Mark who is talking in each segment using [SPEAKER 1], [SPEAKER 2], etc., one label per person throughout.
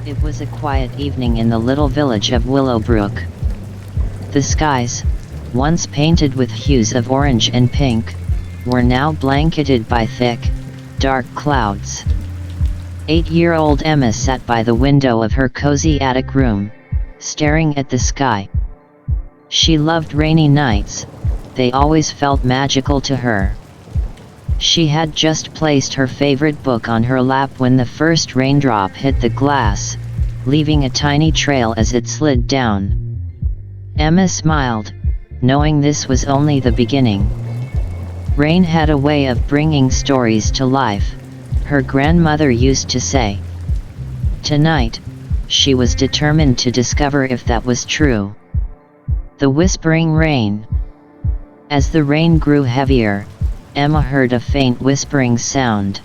[SPEAKER 1] It was a quiet evening in the little village of Willowbrook. The skies, once painted with hues of orange and pink, were now blanketed by thick, dark clouds. 8-year-old Emma sat by the window of her cozy attic room, staring at the sky. She loved rainy nights, they always felt magical to her. She had just placed her favorite book on her lap when the first raindrop hit the glass, leaving a tiny trail as it slid down. Emma smiled, knowing this was only the beginning. Rain had a way of bringing stories to life, her grandmother used to say. Tonight, she was determined to discover if that was true. The whispering rain. As the rain grew heavier, Emma heard a faint whispering sound.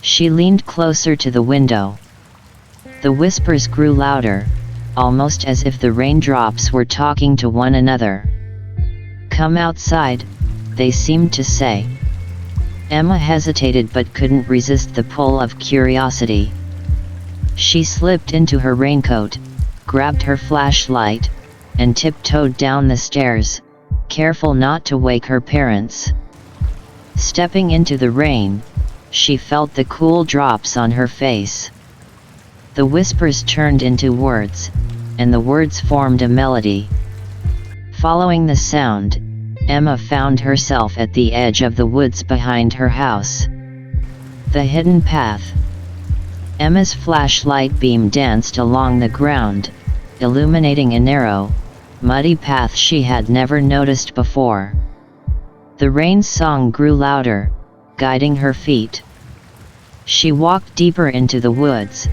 [SPEAKER 1] She leaned closer to the window. The whispers grew louder, almost as if the raindrops were talking to one another. "Come outside," they seemed to say. Emma hesitated but couldn't resist the pull of curiosity. She slipped into her raincoat, grabbed her flashlight, and tiptoed down the stairs, careful not to wake her parents. Stepping into the rain, she felt the cool drops on her face. The whispers turned into words, and the words formed a melody. Following the sound, Emma found herself at the edge of the woods behind her house. The hidden path. Emma's flashlight beam danced along the ground, illuminating a narrow, muddy path she had never noticed before. The rain's song grew louder, guiding her feet. She walked deeper into the woods,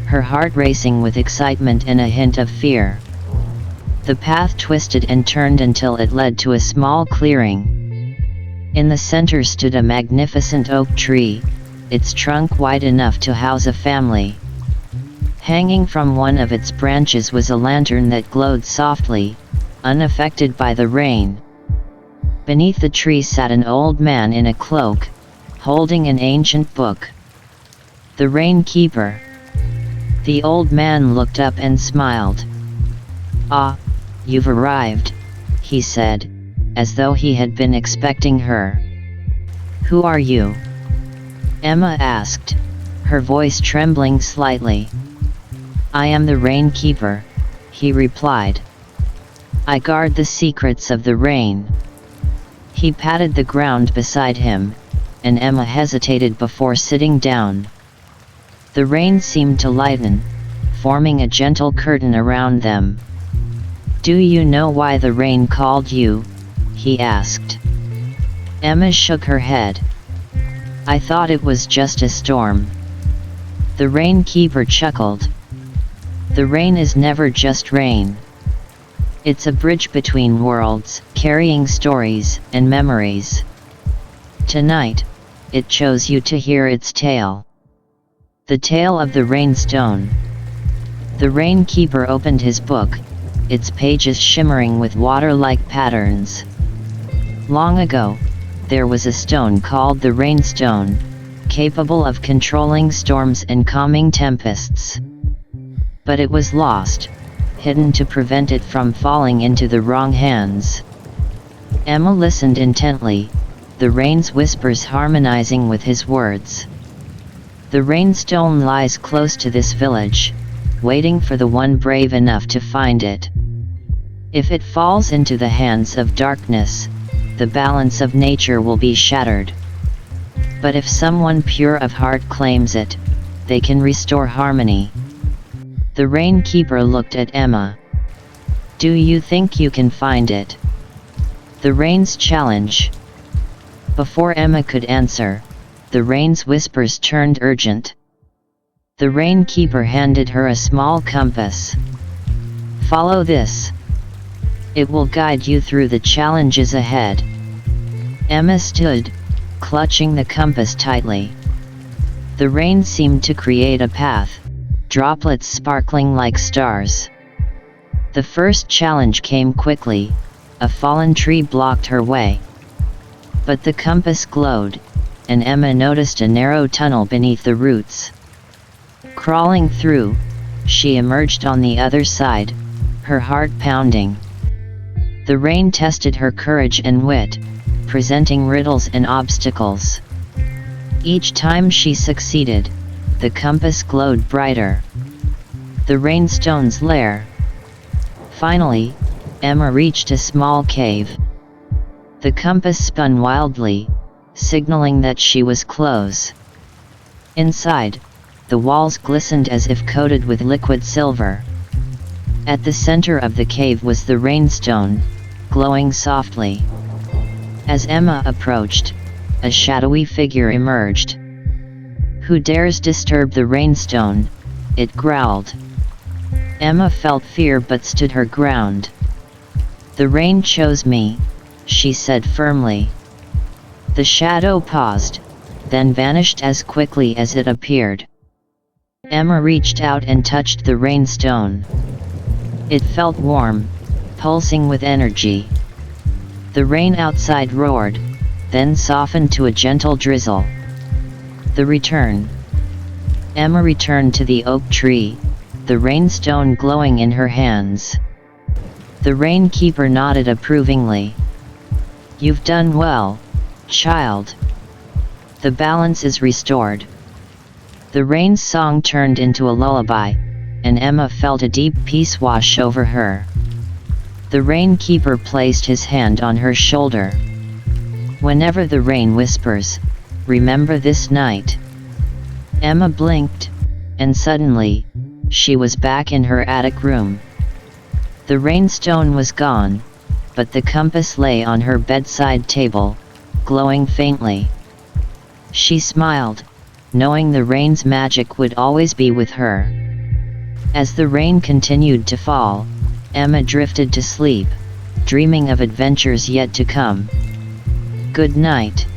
[SPEAKER 1] her heart racing with excitement and a hint of fear. The path twisted and turned until it led to a small clearing. In the center stood a magnificent oak tree, its trunk wide enough to house a family. Hanging from one of its branches was a lantern that glowed softly, unaffected by the rain. Beneath the tree sat an old man in a cloak, holding an ancient book. The rain keeper. The old man looked up and smiled. "Ah, you've arrived," he said, as though he had been expecting her. "Who are you?" Emma asked, her voice trembling slightly. "I am the rain keeper," he replied. "I guard the secrets of the rain." He patted the ground beside him, and Emma hesitated before sitting down. The rain seemed to lighten, forming a gentle curtain around them. "Do you know why the rain called you?" he asked. Emma shook her head. "I thought it was just a storm." The rain keeper chuckled. "The rain is never just rain. It's a bridge between worlds, carrying stories and memories. Tonight, it chose you to hear its tale. The tale of the rainstone." The rain keeper opened his book, its pages shimmering with water-like patterns. "Long ago, there was a stone called the rainstone, capable of controlling storms and calming tempests. But it was lost, hidden to prevent it from falling into the wrong hands." Emma listened intently, the rain's whispers harmonizing with his words. "The rainstone lies close to this village, waiting for the one brave enough to find it. If it falls into the hands of darkness, the balance of nature will be shattered. But if someone pure of heart claims it, they can restore harmony." The rain keeper looked at Emma. "Do you think you can find it?" The rain's challenge. Before Emma could answer, the rain's whispers turned urgent. The rain keeper handed her a small compass. "Follow this. It will guide you through the challenges ahead." Emma stood, clutching the compass tightly. The rain seemed to create a path, droplets sparkling like stars. The first challenge came quickly, a fallen tree blocked her way. But the compass glowed, and Emma noticed a narrow tunnel beneath the roots. Crawling through, she emerged on the other side, her heart pounding. The rain tested her courage and wit, presenting riddles and obstacles. Each time she succeeded, the compass glowed brighter. The rainstone's lair. Finally, Emma reached a small cave. The compass spun wildly, signaling that she was close. Inside, the walls glistened as if coated with liquid silver. At the center of the cave was the rainstone, glowing softly. As Emma approached, a shadowy figure emerged. "Who dares disturb the rainstone?" it growled. Emma felt fear but stood her ground. "The rain chose me," she said firmly. The shadow paused, then vanished as quickly as it appeared. Emma reached out and touched the rainstone. It felt warm, pulsing with energy. The rain outside roared, then softened to a gentle drizzle. The return. Emma returned to the oak tree, the rainstone glowing in her hands. The rainkeeper nodded approvingly. "You've done well, child. The balance is restored." The rain's song turned into a lullaby, and Emma felt a deep peace wash over her. The rainkeeper placed his hand on her shoulder. "Whenever the rain whispers, remember this night." Emma blinked, and suddenly, she was back in her attic room. The rainstone was gone, but the compass lay on her bedside table, glowing faintly. She smiled, knowing the rain's magic would always be with her. As the rain continued to fall, Emma drifted to sleep, dreaming of adventures yet to come. Good night.